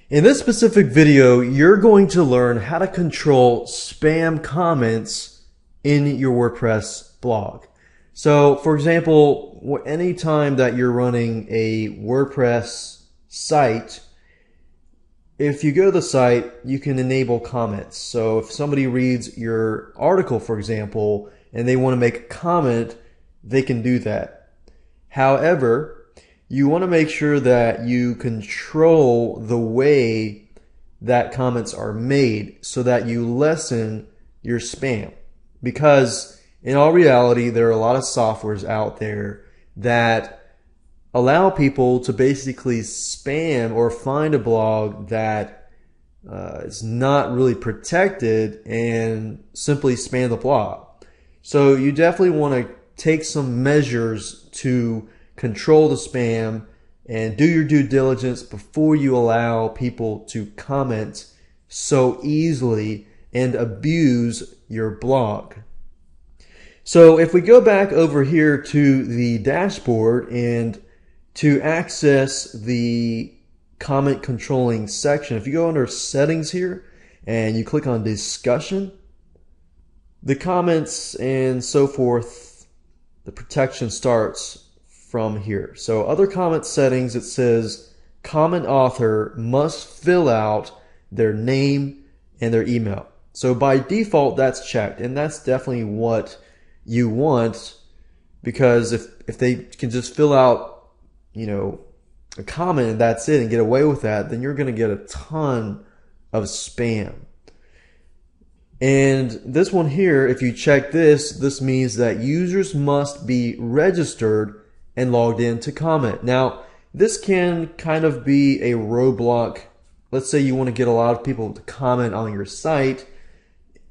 In this specific video, you're going to learn how to control spam comments in your WordPress blog. So, for example, anytime that you're running a WordPress site, if you go to the site, you can enable comments. So if somebody reads your article, for example, and they want to make a comment, they can do that. However, you want to make sure that you control the way that comments are made so that you lessen your spam. Because in all reality, there are a lot of softwares out there that allow people to basically spam or find a blog that is not really protected and simply spam the blog. So you definitely want to take some measures to control the spam and do your due diligence before you allow people to comment so easily and abuse your blog. So if we go back over here to the dashboard and to access the comment controlling section, if you go under settings here and you click on discussion, the comments and so forth, the protection starts from here. So other comment settings, it says comment author must fill out their name and their email. So by default, that's checked, and that's definitely what you want, because if they can just fill out, a comment and that's it and get away with that, then you're going to get a ton of spam. And this one here, if you check this means that users must be registered and logged in to comment. Now, this can kind of be a roadblock. Let's say you want to get a lot of people to comment on your site,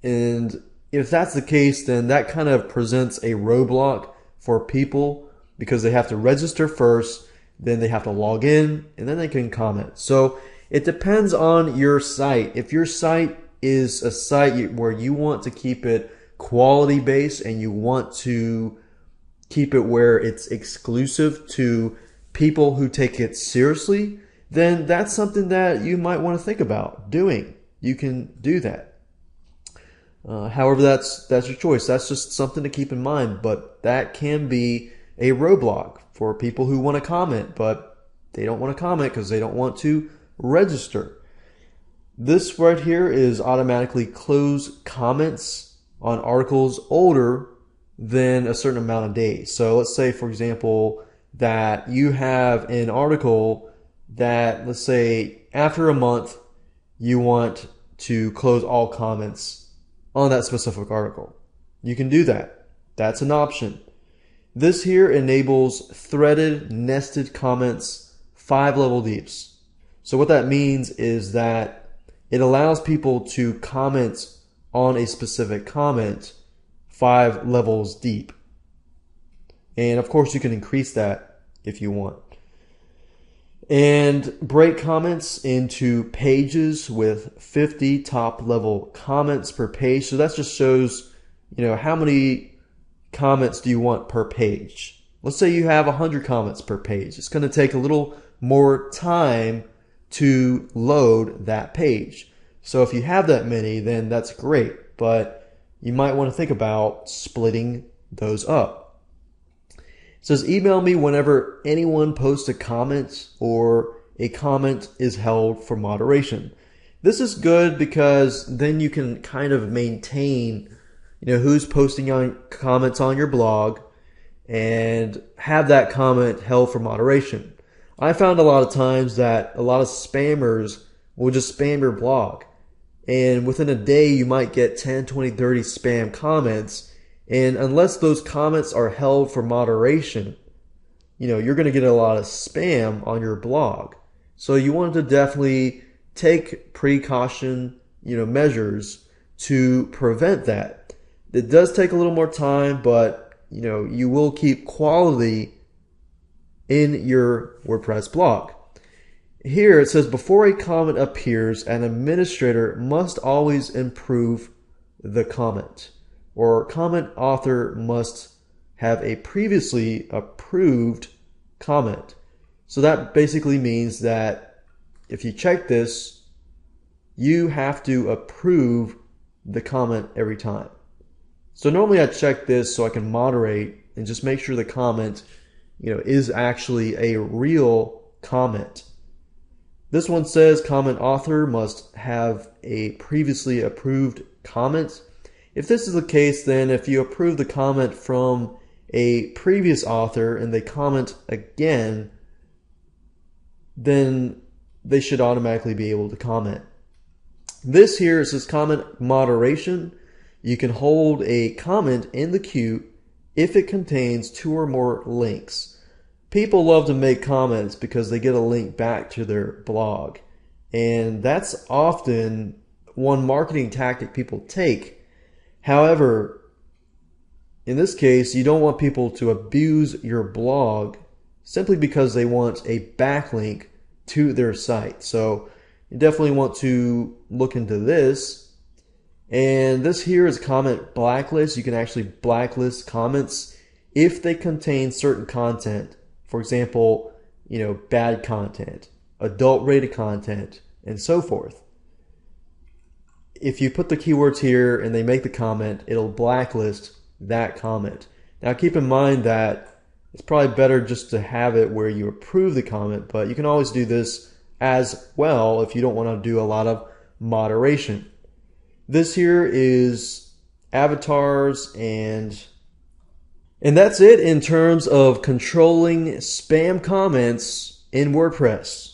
and if that's the case, then that kind of presents a roadblock for people because they have to register first, then they have to log in, and then they can comment. So it depends on your site. If your site is a site where you want to keep it quality based and you want to keep it where it's exclusive to people who take it seriously, then that's something that you might want to think about doing. You can do that. However, that's your choice. That's just something to keep in mind, but that can be a roadblock for people who want to comment, but they don't want to comment because they don't want to register. This right here is automatically close comments on articles older than a certain amount of days. So let's say, for example, that you have an article that, let's say, after a month, you want to close all comments on that specific article. You can do that. That's an option. This here enables threaded nested comments 5-level deeps. So what that means is that it allows people to comment on a specific comment 5 levels deep. And of course you can increase that if you want. And break comments into pages with 50 top level comments per page. So that just shows, how many comments do you want per page. Let's say you have 100 comments per page. It's going to take a little more time to load that page. So if you have that many, then that's great. But you might want to think about splitting those up. It says email me whenever anyone posts a comment or a comment is held for moderation. This is good because then you can kind of maintain, who's posting on comments on your blog and have that comment held for moderation. I found a lot of times that a lot of spammers will just spam your blog. And within a day, you might get 10, 20, 30 spam comments. And unless those comments are held for moderation, you're going to get a lot of spam on your blog. So you want to definitely take precaution, measures to prevent that. It does take a little more time, but, you will keep quality in your WordPress blog. Here it says, before a comment appears, an administrator must always improve the comment, or comment author must have a previously approved comment. So that basically means that if you check this, you have to approve the comment every time. So normally I check this so I can moderate and just make sure the comment, is actually a real comment. This one says comment author must have a previously approved comment. If this is the case, then if you approve the comment from a previous author and they comment again, then they should automatically be able to comment. This here is comment moderation. You can hold a comment in the queue if it contains 2 or more links. People love to make comments because they get a link back to their blog. And that's often one marketing tactic people take. However, in this case, you don't want people to abuse your blog simply because they want a backlink to their site. So you definitely want to look into this. And this here is comment blacklist. You can actually blacklist comments if they contain certain content. For example, bad content, adult rated content, and so forth. If you put the keywords here and they make the comment, it'll blacklist that comment. Now keep in mind that it's probably better just to have it where you approve the comment, but you can always do this as well if you don't want to do a lot of moderation. This here is avatars, and that's it in terms of controlling spam comments in WordPress.